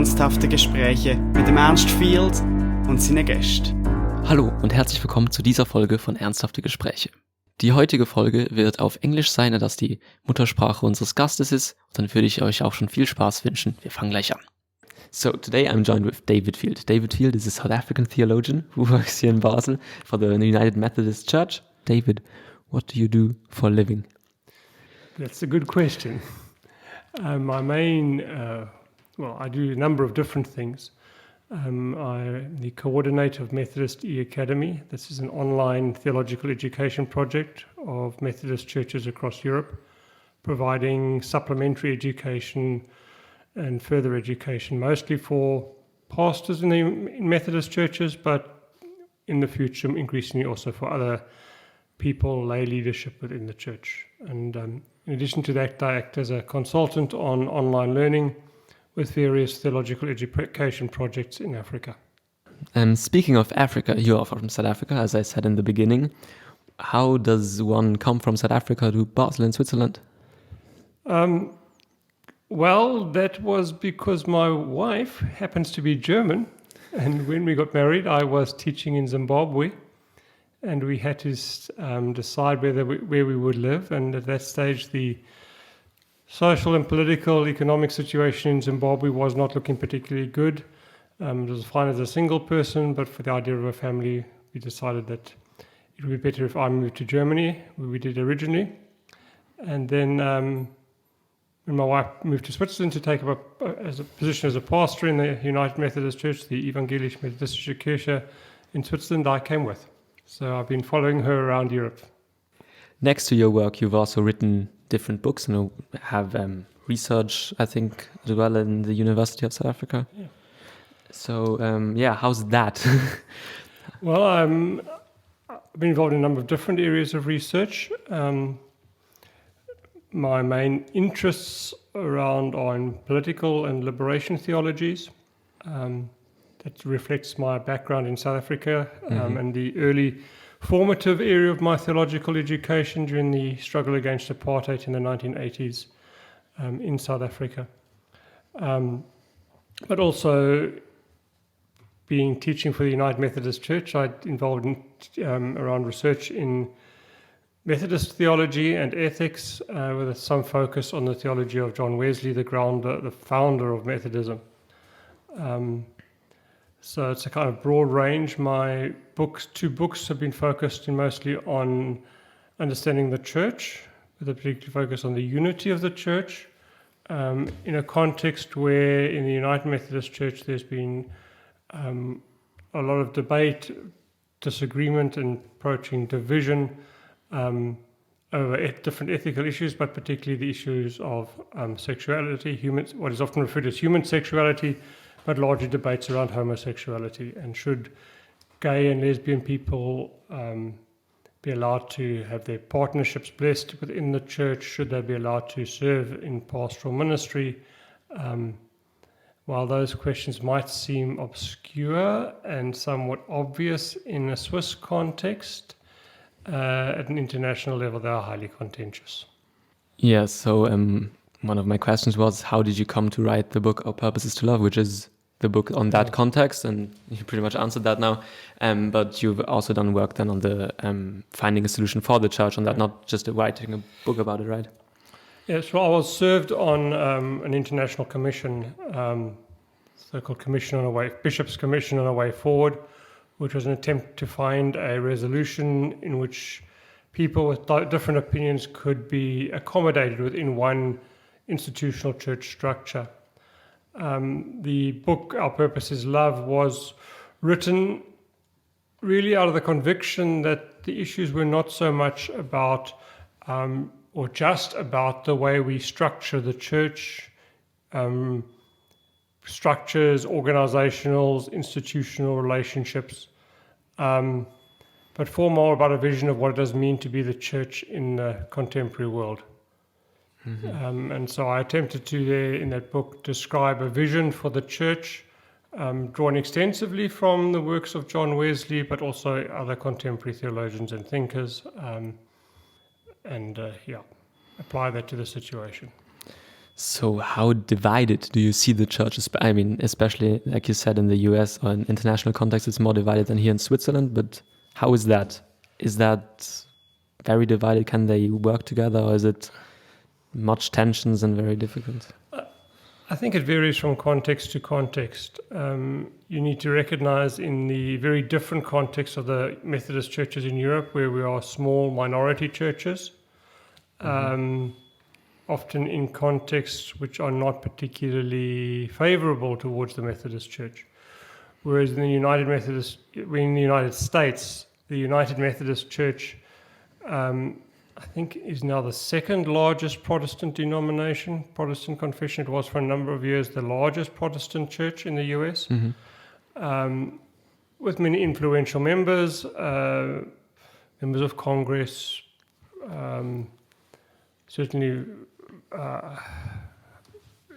ernsthafte Gespräche mit dem Ernst Field und seinen Gästen. Hallo und herzlich willkommen zu dieser Folge von Ernsthafte Gespräche. Die heutige Folge wird auf Englisch sein, da das die Muttersprache unseres Gastes ist. Und dann würde ich euch auch schon viel Spaß wünschen. Wir fangen gleich an. So today I'm joined with David Field. David Field is a South African theologian who works here in Basel for the United Methodist Church. David, what do you do for a living? That's a good question. My main, I do a number of different things. I'm the coordinator of Methodist E-Academy. This is an online theological education project of Methodist churches across Europe, providing supplementary education and further education, mostly for pastors in Methodist churches, but in the future, increasingly also for other people, lay leadership within the church. And in addition to that, I act as a consultant on online learning with various theological education projects in Africa. Speaking of Africa, you are from South Africa, as I said in the beginning. How does one come from South Africa to Basel in Switzerland? Well, that was because my wife happens to be German, and when we got married, I was teaching in Zimbabwe, and we had to decide where we would live, and at that stage, the social and political economic situation in Zimbabwe was not looking particularly good. It was fine as a single person, but for the idea of a family, we decided that it would be better if I moved to Germany, where we did originally. And then when my wife moved to Switzerland to take up a position as a pastor in the United Methodist Church, the methodistische Kirche in Switzerland, I came with. So I've been following her around Europe. Next to your work, you've also written different books and have research, I think, as well in the University of South Africa. Yeah. So, how's that? Well, I've been involved in a number of different areas of research. My main interests are in political and liberation theologies. That reflects my background in South Africa and the early formative area of my theological education during the struggle against apartheid in the 1980s in South Africa. But also teaching for the United Methodist Church, I involved in around research in Methodist theology and ethics with some focus on the theology of John Wesley, the founder of Methodism. So it's a kind of broad range. My two books have been focused mostly on understanding the church, with a particular focus on the unity of the church, in a context where in the United Methodist Church there's been a lot of debate, disagreement, and approaching division over different ethical issues, but particularly the issues of sexuality, what is often referred to as human sexuality, but largely debates around homosexuality, and should gay and lesbian people be allowed to have their partnerships blessed within the church? Should they be allowed to serve in pastoral ministry? While those questions might seem obscure and somewhat obvious in a Swiss context, at an international level they are highly contentious. Yeah, so one of my questions was, how did you come to write the book Our Purpose is to Love, which is the book on that context, and you pretty much answered that now. But you've also done work then on the finding a solution for the church on that, not just writing a book about it, right? Yes, well, I was served on an international commission, so-called Bishop's Commission on a Way Forward, which was an attempt to find a resolution in which people with different opinions could be accommodated within one institutional church structure. The book, Our Purpose is Love, was written really out of the conviction that the issues were not so much about or just about the way we structure the church, structures, organizational, institutional relationships, but far more about a vision of what it does mean to be the church in the contemporary world. Mm-hmm. And so I attempted to, in that book, describe a vision for the church, drawn extensively from the works of John Wesley, but also other contemporary theologians and thinkers, apply that to the situation. So how divided do you see the churches? I mean, especially like you said in the US or in international context, it's more divided than here in Switzerland. But how is that? Is that very divided? Can they work together, or is it much tensions and very difficult? I think it varies from context to context. You need to recognize in the very different context of the Methodist churches in Europe, where we are small minority churches, often in contexts which are not particularly favorable towards the Methodist Church. Whereas in the United States, the United Methodist Church, I think, is now the second largest Protestant denomination, Protestant confession. It was for a number of years the largest Protestant church in the US, with many influential members, members of Congress, certainly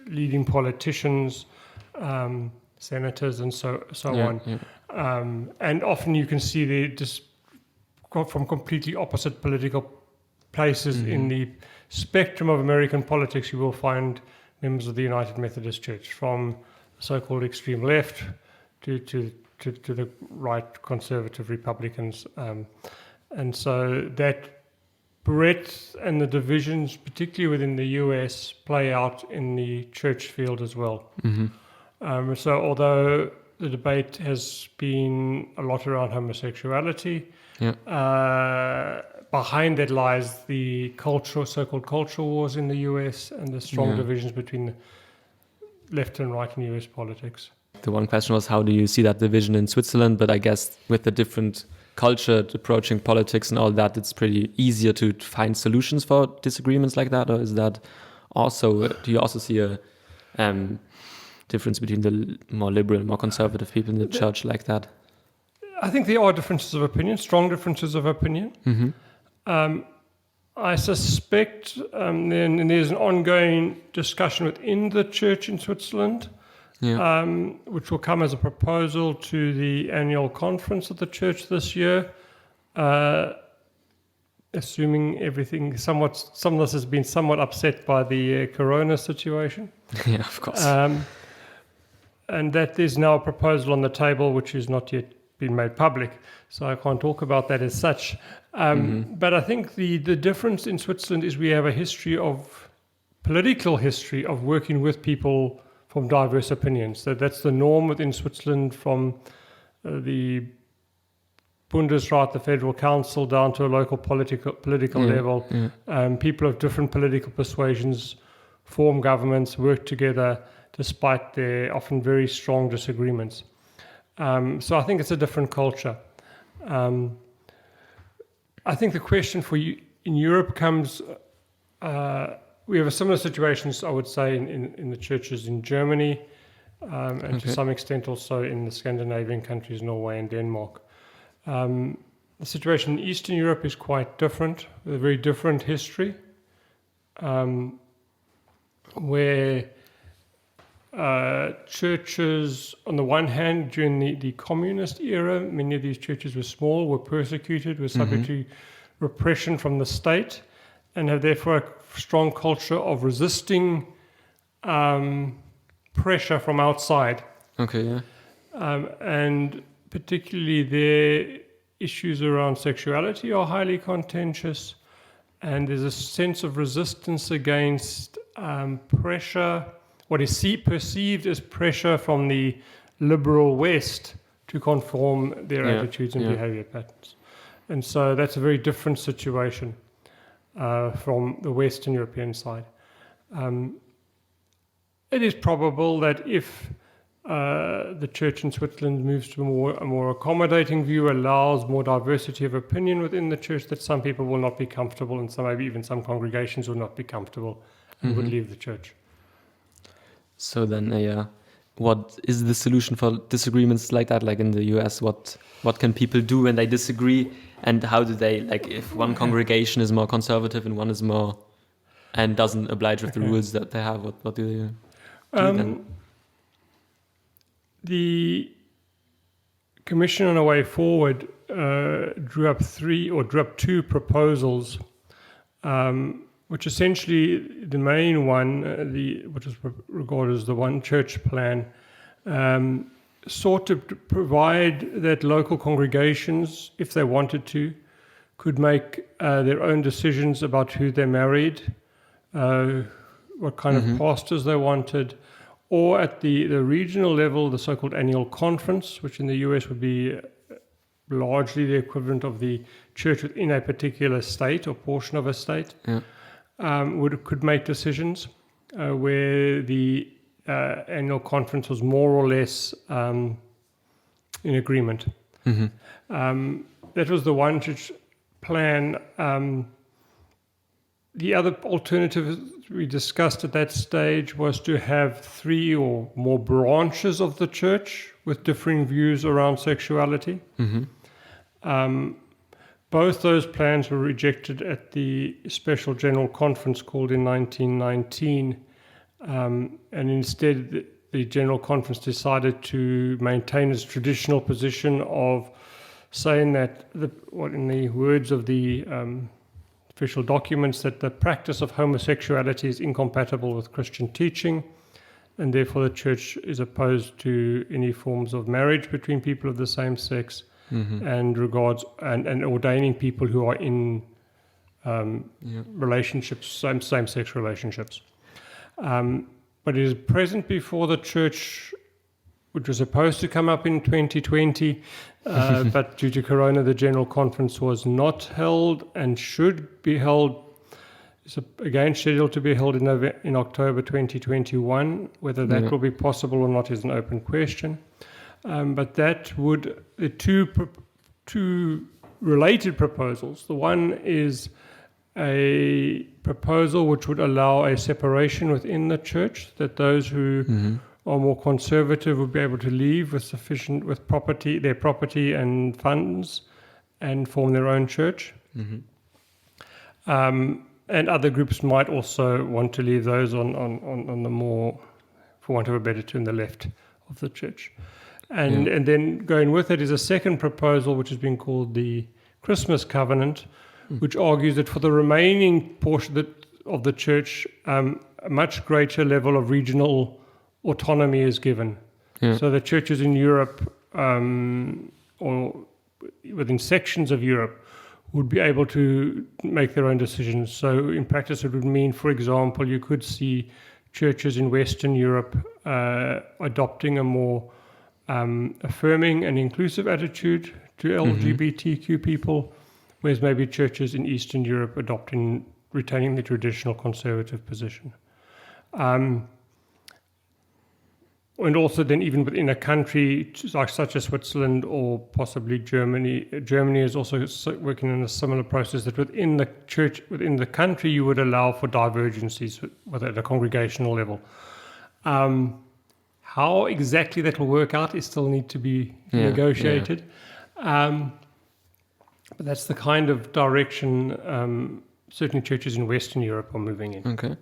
leading politicians, senators, and so on. Yeah. And often you can see they just from completely opposite political places in the spectrum of American politics. You will find members of the United Methodist Church, from the so-called extreme left to the right conservative Republicans, and so that breadth and the divisions, particularly within the US, play out in the church field as well. So although the debate has been a lot around homosexuality, behind that lies the so-called cultural wars in the US and the strong divisions between the left and right in US politics. The one question was, how do you see that division in Switzerland? But I guess with the different culture approaching politics and all that, it's pretty easier to find solutions for disagreements like that. Or is that also, do you also see a difference between the more liberal and more conservative people in the church like that? I think there are differences of opinion, strong differences of opinion. I suspect then there's an ongoing discussion within the church in Switzerland, which will come as a proposal to the annual conference of the church this year, assuming everything some of this has been somewhat upset by the corona situation. Yeah, of course. And that there's now a proposal on the table which has not yet been made public, so I can't talk about that as such. But I think the difference in Switzerland is we have a political history of working with people from diverse opinions. So that's the norm within Switzerland, from the Bundesrat, the Federal Council, down to a local political level. People of different political persuasions form governments, work together despite their often very strong disagreements. So I think it's a different culture. I think the question for you in Europe comes, we have a similar situations, I would say, in the churches in Germany, and to some extent also in the Scandinavian countries, Norway and Denmark. The situation in Eastern Europe is quite different, with a very different history, where churches, on the one hand, during the communist era, many of these churches were small, were persecuted, were subject to repression from the state, and have therefore a strong culture of resisting pressure from outside. And particularly their issues around sexuality are highly contentious, and there's a sense of resistance against pressure, what is perceived as pressure from the liberal West to conform their attitudes and behavior patterns. And so that's a very different situation from the Western European side. It is probable that if the church in Switzerland moves to a more accommodating view, allows more diversity of opinion within the church, that some people will not be comfortable, and maybe even some congregations will not be comfortable and would leave the church. So then, what is the solution for disagreements like that? Like in the US, what can people do when they disagree, and how do they, like, if one congregation is more conservative and one is more, and doesn't oblige with the rules that they have, what do they do then? The Commission on a Way Forward drew up two proposals which essentially the main one, which is regarded as the one church plan, sought to provide that local congregations, if they wanted to, could make their own decisions about who they married, what kind of pastors they wanted, or at the regional level, the so-called annual conference, which in the US would be largely the equivalent of the church within a particular state or portion of a state, could make decisions where the annual conference was more or less in agreement. That was the one church plan. The other alternative we discussed at that stage was to have 3 or more branches of the church with differing views around sexuality. Both those plans were rejected at the special general conference called in 1919, and instead the general conference decided to maintain its traditional position of saying that, in the words of the official documents, that the practice of homosexuality is incompatible with Christian teaching, and therefore the church is opposed to any forms of marriage between people of the same sex, and regards and ordaining people who are in relationships, same-sex relationships. But it is present before the church, which was supposed to come up in 2020, but due to Corona, the General Conference was not held and should be held. It's again scheduled to be held in October 2021. Whether that will be possible or not is an open question. But that would, the two related proposals. The one is a proposal which would allow a separation within the church, that those who are more conservative would be able to leave with their property and funds, and form their own church. And other groups might also want to leave those on the more, for want of a better term, the left of the church. And then going with it is a second proposal, which has been called the Christmas Covenant, which argues that for the remaining portion of the church, a much greater level of regional autonomy is given. So the churches in Europe, or within sections of Europe, would be able to make their own decisions. So in practice, it would mean, for example, you could see churches in Western Europe adopting a more affirming and inclusive attitude to LGBTQ people, whereas maybe churches in Eastern Europe retaining the traditional conservative position. And also then even within a country such as Switzerland or possibly Germany is also working on a similar process, that within the church, within the country, you would allow for divergencies at a congregational level. How exactly that will work out is still need to be negotiated. But that's the kind of direction certain churches in Western Europe are moving in. Okay.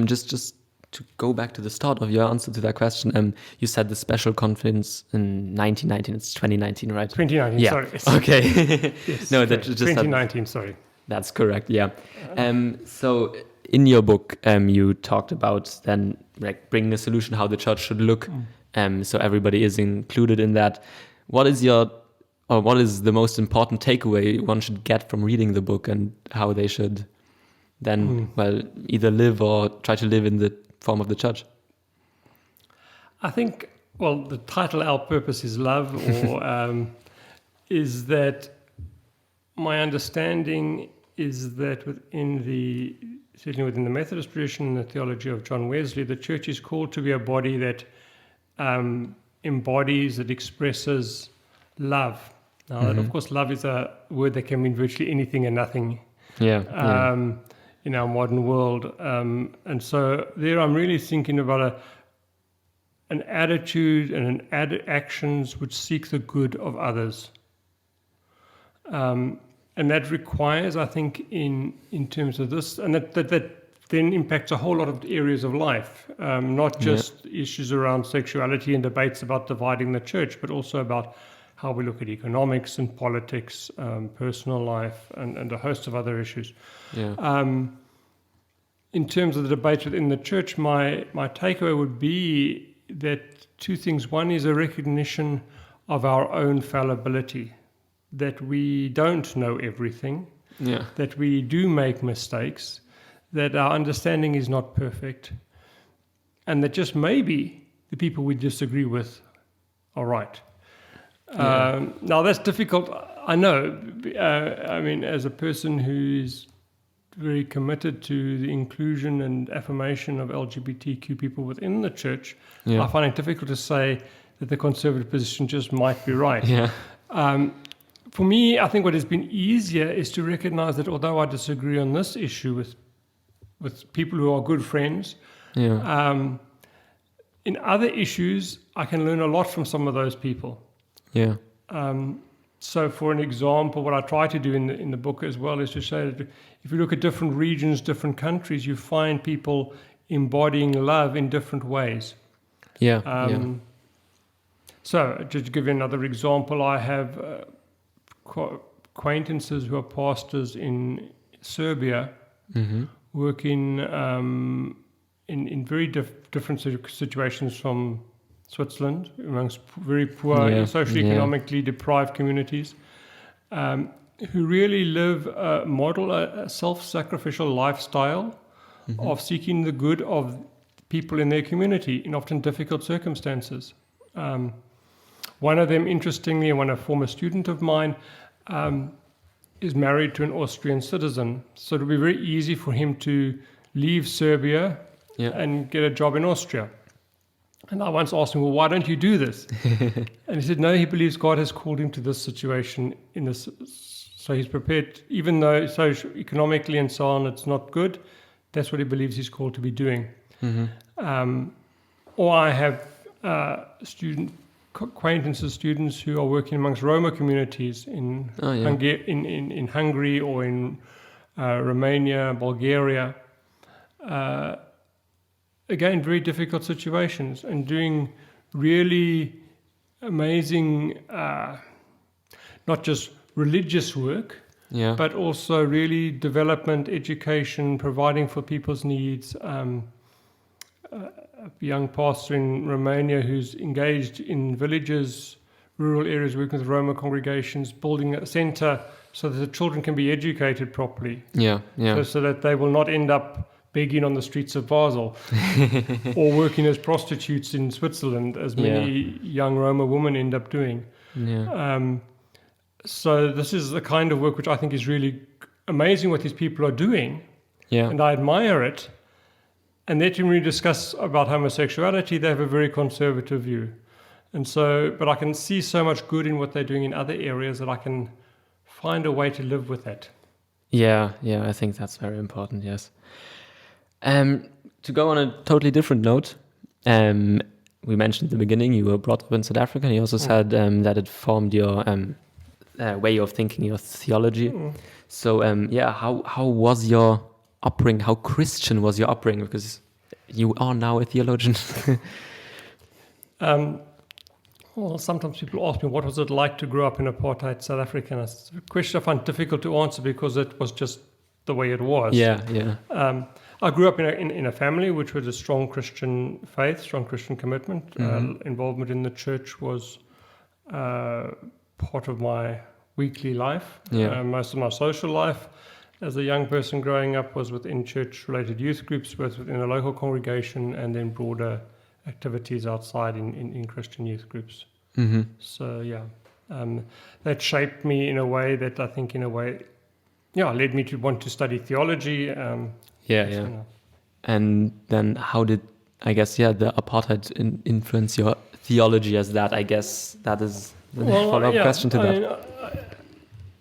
Just to go back to the start of your answer to that question, you said the special conference in 1919. It's 2019, right? 2019. Yeah. Sorry. Okay. Yes, no, okay. that just 2019. Sorry. That's correct. Yeah. So in your book, you talked about then bringing a solution how the church should look. So everybody is included in that. What is the most important takeaway one should get from reading the book, and how they should then, either live or try to live in the form of the church? I think, the title, Our Purpose is Love, or is that my understanding is that certainly within the Methodist tradition and the theology of John Wesley, the church is called to be a body that embodies, that expresses love. Now, that, of course, love is a word that can mean virtually anything and nothing. In our modern world. And so there I'm really thinking about an attitude and actions which seek the good of others. And that requires, I think, in terms of this, and that then impacts a whole lot of areas of life, not just issues around sexuality and debates about dividing the church, but also about how we look at economics and politics, personal life, and a host of other issues. Yeah. In terms of the debate within the church, my takeaway would be that two things. One is a recognition of our own fallibility, that we don't know everything, Yeah. that we do make mistakes, that our understanding is not perfect, and that just maybe the people we disagree with are right. Yeah. Now that's difficult, I know. I mean, as a person who's very committed to the inclusion and affirmation of LGBTQ people within the church, Yeah. I find it difficult to say that the conservative position just might be right. Yeah. For me, I think what has been easier is to recognize that although I disagree on this issue with people who are good friends, Yeah. in other issues, I can learn a lot from some of those people. Yeah. So for an example, what I try to do in the book as well is to say that if you look at different regions, different countries, you find people embodying love in different ways. Yeah. So just to give you another example, I have acquaintances who are pastors in Serbia, Mm-hmm. working in very different situations from Switzerland, amongst very poor, Yeah, socially economically deprived communities, who really model a self-sacrificial lifestyle of seeking the good of people in their community in often difficult circumstances. One of them, interestingly, a former student of mine, is married to an Austrian citizen. So it'll be very easy for him to leave Serbia and get a job in Austria. And I once asked him, well, why don't you do this? And he said, no, he believes God has called him to this situation. So he's prepared, even though economically and so on, it's not good. That's what he believes he's called to be doing. Mm-hmm. Or I have acquaintances, students who are working amongst Roma communities in Hungary or in Romania, Bulgaria. Again, very difficult situations, and doing really amazing, not just religious work, but also really development, education, providing for people's needs. A young pastor in Romania who's engaged in villages, rural areas, working with Roma congregations, building a center so that the children can be educated properly. So that they will not end up begging on the streets of Basel or working as prostitutes in Switzerland, as many young Roma women end up doing. So this is the kind of work which I think is really amazing what these people are doing, and I admire it. And yet when we discuss about homosexuality, they have a very conservative view. And so, but I can see so much good in what they're doing in other areas that I can find a way to live with that. Yeah, I think that's very important, yes. To go on a totally different note, we mentioned at the beginning you were brought up in South Africa, and you also said that it formed your way of thinking, your theology. So, how was your upbringing? How Christian was your upbringing? Because you are now a theologian. Well, sometimes people ask me, what was it like to grow up in apartheid South Africa? And it's a question I find difficult to answer because it was just the way it was. I grew up in a family which was a strong Christian faith, strong Christian commitment. Involvement in the church was part of my weekly life. Most of my social life as a young person growing up was within church-related youth groups, both within a local congregation and then broader activities outside in Christian youth groups. So that shaped me in a way that I think led me to want to study theology. And then how did, I guess, the apartheid influence your theology as that? I guess that is the follow-up question to that.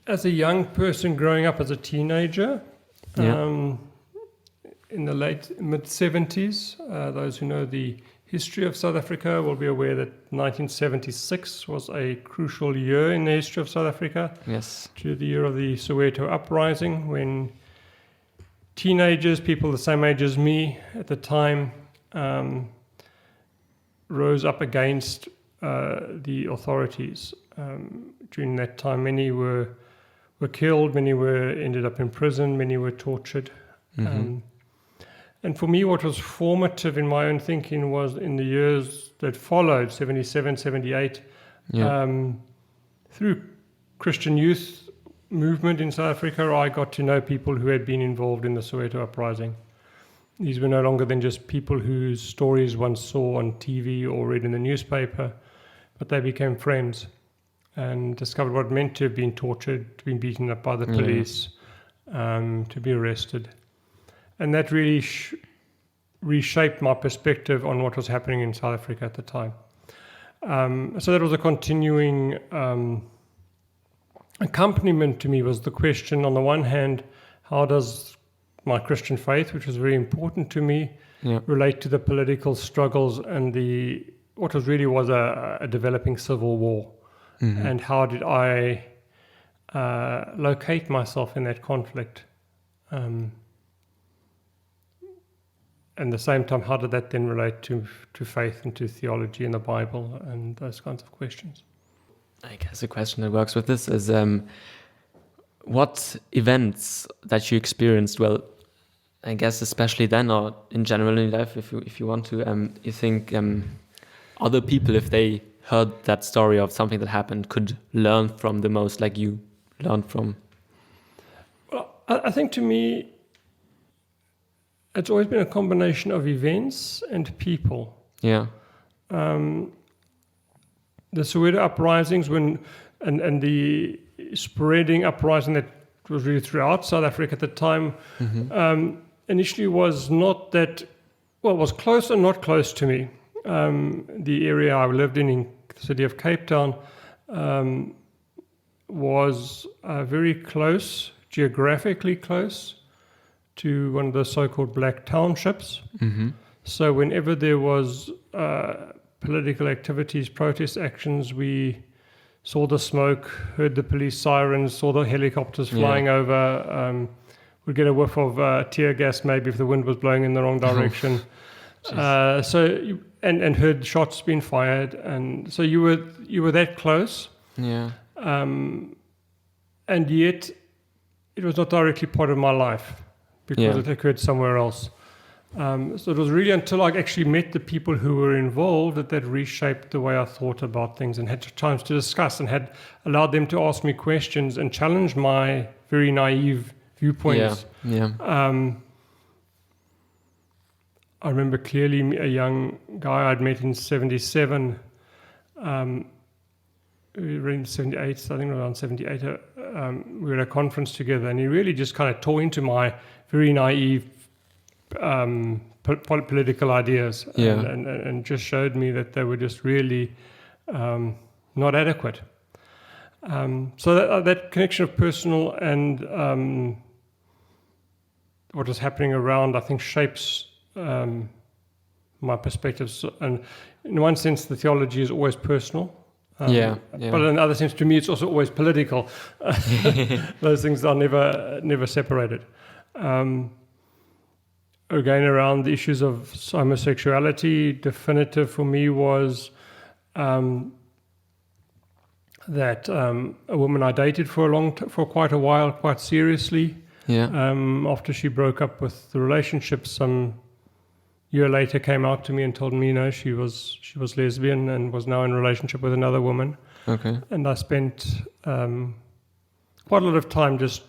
As a young person growing up as a teenager, in the mid-70s, those who know the history of South Africa will be aware that 1976 was a crucial year in the history of South Africa. Yes. To the year of the Soweto uprising, when teenagers, people the same age as me at the time, rose up against the authorities. During that time, many were killed, many ended up in prison, many were tortured. And for me, what was formative in my own thinking was in the years that followed, 77, 78, through Christian youth movement in South Africa, I got to know people who had been involved in the Soweto uprising. These were no longer than just people whose stories one saw on TV or read in the newspaper, but they became friends and discovered what it meant to have been tortured, to be beaten up by the police, to be arrested. And that really reshaped my perspective on what was happening in South Africa at the time. So that was a continuing accompaniment to me, was the question, on the one hand, how does my Christian faith, which was very important to me, relate to the political struggles and what was a developing civil war? And how did I locate myself in that conflict? And at the same time, how did that then relate to faith and to theology and the Bible and those kinds of questions? I guess a question that works with this is what events that you experienced, well, I guess especially then or in general in life, if you want to, you think other people, if they heard that story of something that happened, could learn from the most, like you learned from? Well, I think to me, it's always been a combination of events and people. Yeah. The Soweto uprisings and the spreading uprising that was really throughout South Africa at the time, initially was not that, well, it was close and not close to me. The area I lived in the city of Cape Town, was very close, geographically close, to one of the so-called black townships. So whenever there was political activities, protest actions, we saw the smoke, heard the police sirens, saw the helicopters flying over, would get a whiff of tear gas maybe if the wind was blowing in the wrong direction. And heard shots being fired, and so you were that close. And yet it was not directly part of my life, because it occurred somewhere else. So it was really until I actually met the people who were involved that reshaped the way I thought about things and had times to discuss and had allowed them to ask me questions and challenge my very naive viewpoints. I remember clearly a young guy I'd met in 77, we were in 78, I think around 78, we were at a conference together, and he really just kind of tore into my very naive political ideas and just showed me that they were just really not adequate. So that connection of personal and what was happening around, I think, shapes my perspectives. And in one sense, the theology is always personal. But in another sense, to me, it's also always political. Those things are never separated. Again, around the issues of homosexuality, definitive for me was that a woman I dated for quite a while, quite seriously. After she broke up with the relationship, some year later came out to me and told me, she was lesbian and was now in a relationship with another woman. And I spent quite a lot of time just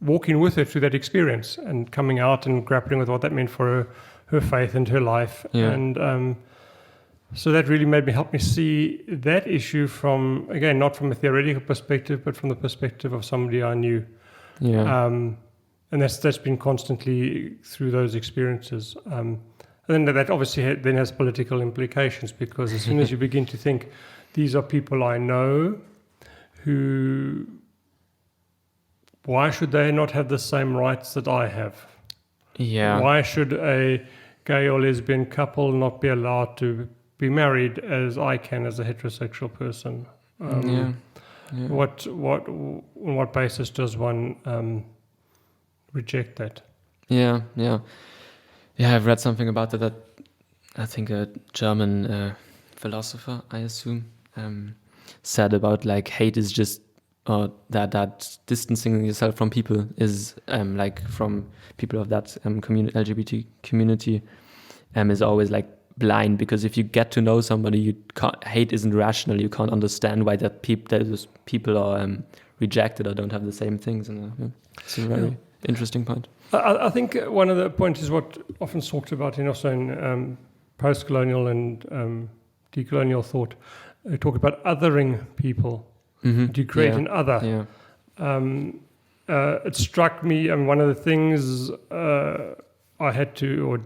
walking with her through that experience and coming out and grappling with what that meant for her faith and her life. And so that really helped me see that issue from, again, not from a theoretical perspective, but from the perspective of somebody I knew. And that's been constantly through those experiences. And then that obviously then has political implications, because as soon as you begin to think, these are people I know who, why should they not have the same rights that I have? Why should a gay or lesbian couple not be allowed to be married as I can as a heterosexual person? On what basis does one reject that? I've read something about that I think a German philosopher, I assume, said about like hate is just that distancing yourself from people is like from people of that LGBT community is always like blind, because if you get to know somebody, hate isn't rational. You can't understand why those people are rejected or don't have the same things, and it's a very interesting point. I think one of the points is what often talked about also in post-colonial and decolonial thought. They talk about othering people. To create an other. It struck me, and one of the things I had to, or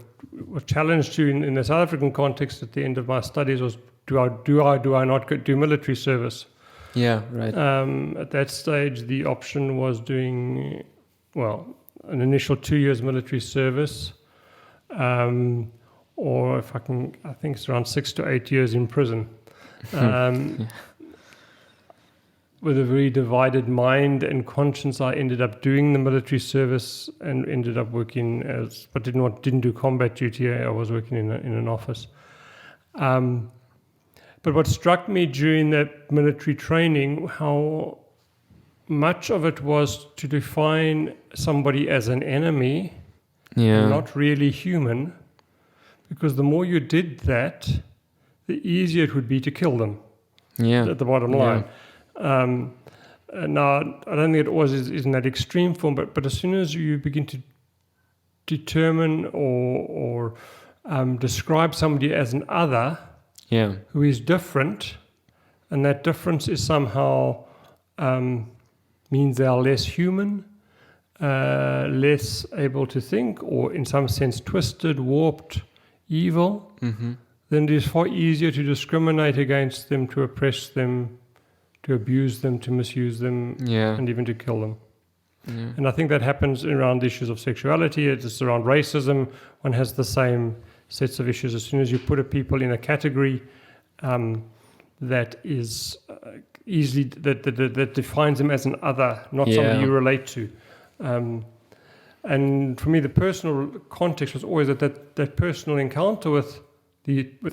was challenged to in the South African context at the end of my studies was, do I not do military service? Yeah, right. At that stage, the option was doing, an initial 2 years military service, or I think it's around 6 to 8 years in prison. With a very divided mind and conscience, I ended up doing the military service and ended up working but didn't do combat duty. I was working in an office. But what struck me during that military training, how much of it was to define somebody as an enemy, not really human, because the more you did that, the easier it would be to kill them. At the bottom line. Now, I don't think it always is in that extreme form, but as soon as you begin to determine or describe somebody as an other who is different, and that difference is somehow means they are less human, less able to think, or in some sense twisted, warped, evil, then it is far easier to discriminate against them, to oppress them, to abuse them, to misuse them, and even to kill them. And I think that happens around issues of sexuality. It's around racism. One has the same sets of issues. As soon as you put a people in a category that is easily that defines them as an other, not somebody you relate to. And for me, the personal context was always that personal encounter with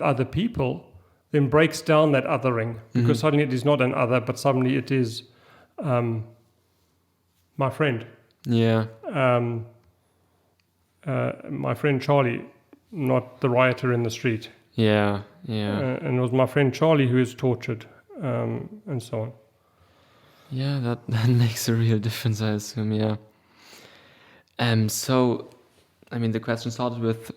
other people then breaks down that othering, because suddenly it is not an other, but suddenly it is my friend. My friend Charlie, not the rioter in the street. And it was my friend Charlie who is tortured, and so on. That makes a real difference, I assume. So, I mean, the question started with,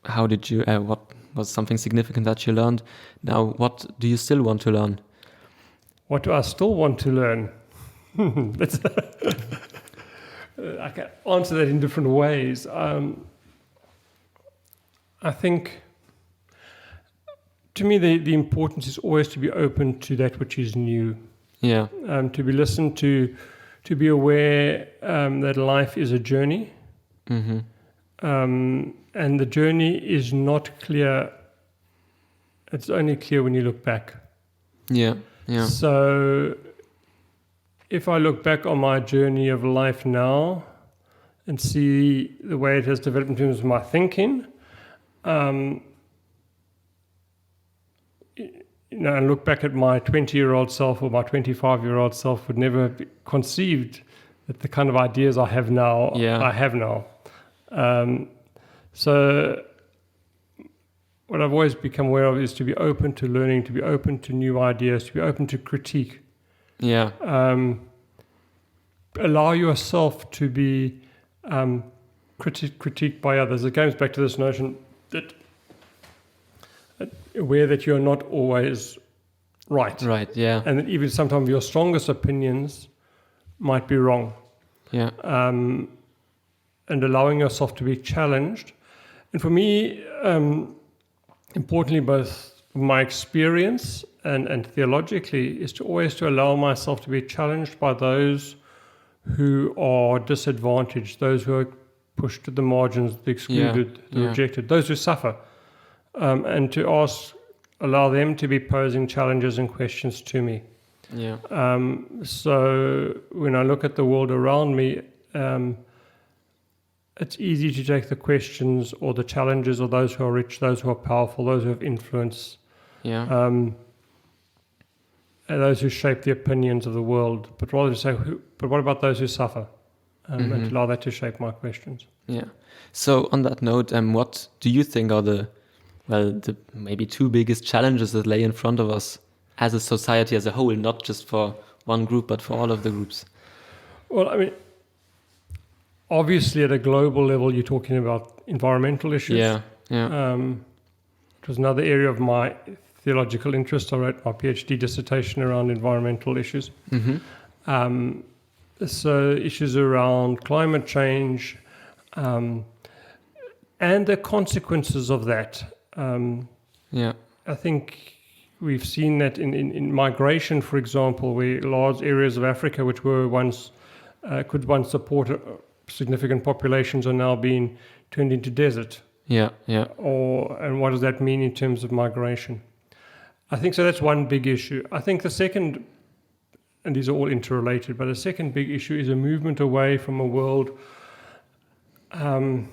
how did you, what was something significant that you learned? Now, what do you still want to learn? What do I still want to learn? I can answer that in different ways. I think, to me, the importance is always to be open to that which is new. To be listened to be aware that life is a journey. And the journey is not clear. It's only clear when you look back. So if I look back on my journey of life now and see the way it has developed in terms of my thinking, and look back at my 20-year-old self or my 25-year-old self, would never have conceived that the kind of ideas I have now, I have now. So what I've always become aware of is to be open to learning, to be open to new ideas, to be open to critique. Allow yourself to be critiqued by others. It goes back to this notion that aware that you're not always right. And that even sometimes your strongest opinions might be wrong. And allowing yourself to be challenged. And for me, importantly, both my experience and theologically, is to always allow myself to be challenged by those who are disadvantaged, those who are pushed to the margins, the excluded, the rejected, those who suffer, and to allow them to be posing challenges and questions to me. So when I look at the world around me, it's easy to take the questions or the challenges of those who are rich, those who are powerful, those who have influence, those who shape the opinions of the world, but rather to say, but what about those who suffer? And to allow that to shape my questions. Yeah. So on that note, what do you think are the maybe two biggest challenges that lay in front of us as a society as a whole, not just for one group, but for all of the groups? Well, I mean, obviously at a global level, you're talking about environmental issues. Yeah. It was another area of my theological interest. I wrote my PhD dissertation around environmental issues. So issues around climate change and the consequences of that. I think we've seen that in migration, for example, where large areas of Africa, which were once could once support significant populations, are now being turned into desert. And what does that mean in terms of migration? I think so. That's one big issue. I think the second, and these are all interrelated, but the second big issue is a movement away from a world. I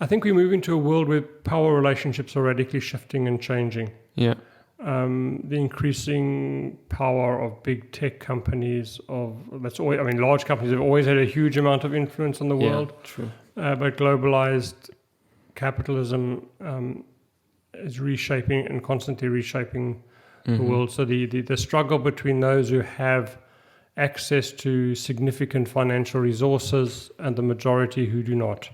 think we move into a world where power relationships are radically shifting and changing. The increasing power of big tech companies, large companies have always had a huge amount of influence on the world. True. But globalized capitalism is reshaping and constantly reshaping the world. So the struggle between those who have access to significant financial resources and the majority who do not.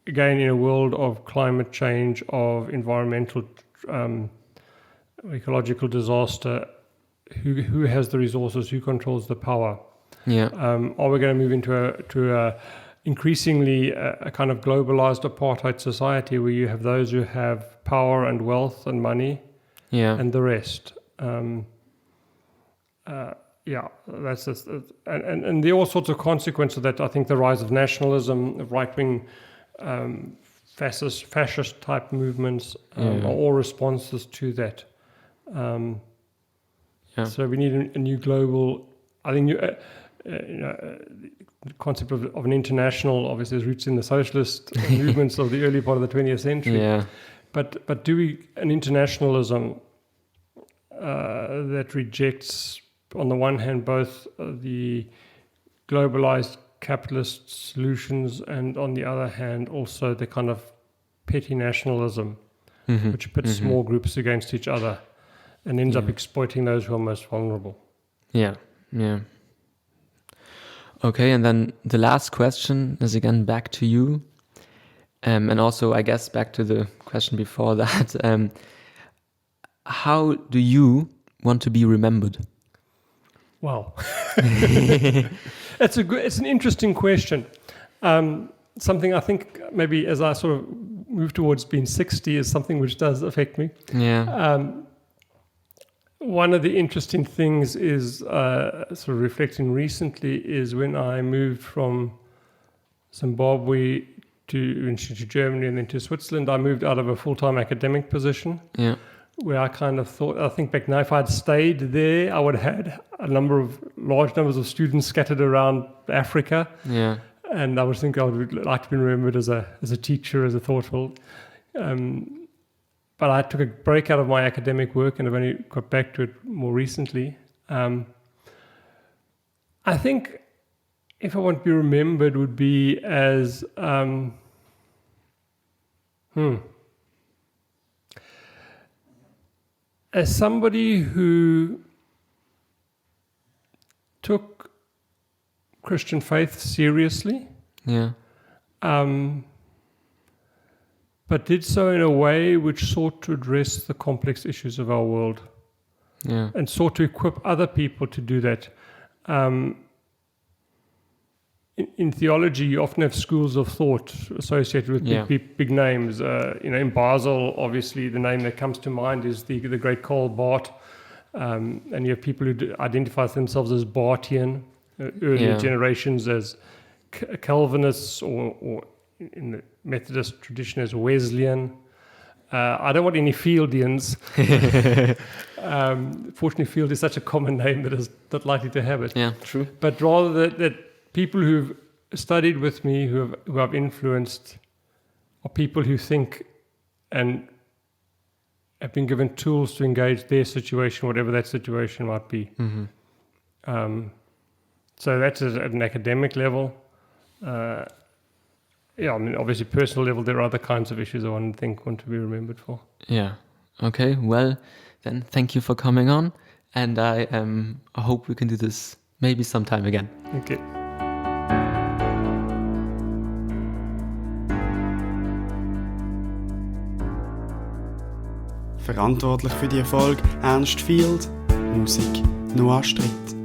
Again, in a world of climate change, of environmental, ecological disaster, who has the resources, who controls the power? Are we going to move into a increasingly a kind of globalized apartheid society where you have those who have power and wealth and money, and the rest? That's just, and there are all sorts of consequences of that. I think the rise of nationalism, of right-wing fascist type movements are all responses to that. So we need a new global. I think the concept of an international obviously has roots in the socialist movements of the early part of the 20th century. But do we an internationalism that rejects, on the one hand, both the globalized capitalist solutions, and on the other hand, also the kind of petty nationalism, which pits small groups against each other and ends up exploiting those who are most vulnerable. Okay, and then the last question is again back to you, and also I guess back to the question before that. How do you want to be remembered? Wow, it's an interesting question. Something I think maybe as I sort of move towards being 60 is something which does affect me. One of the interesting things is sort of reflecting recently is when I moved from Zimbabwe to Germany and then to Switzerland. I moved out of a full-time academic position. Where I kind of thought, I think back now, if I'd stayed there, I would have had large numbers of students scattered around Africa. And I would think I would like to be remembered as a teacher, as a thoughtful. But I took a break out of my academic work and I've only got back to it more recently. I think if I want to be remembered would be as as somebody who took Christian faith seriously, but did so in a way which sought to address the complex issues of our world, and sought to equip other people to do that. In theology, you often have schools of thought associated with big names. In Basel, obviously, the name that comes to mind is the great Karl Barth, and you have people who identify themselves as Barthian, earlier generations as Calvinists, or in the Methodist tradition as Wesleyan. I don't want any Fieldians. Fortunately, Field is such a common name that is not likely to have it. True. But rather that people who've studied with me, who I've influenced, are people who think and have been given tools to engage their situation, whatever that situation might be. So that's at an academic level. Obviously personal level, there are other kinds of issues I want to be remembered for. Yeah. Okay. Well, then thank you for coming on, and I hope we can do this maybe sometime again. Okay. Verantwortlich für die Erfolg Ernst Field, Musik Noah Stritt.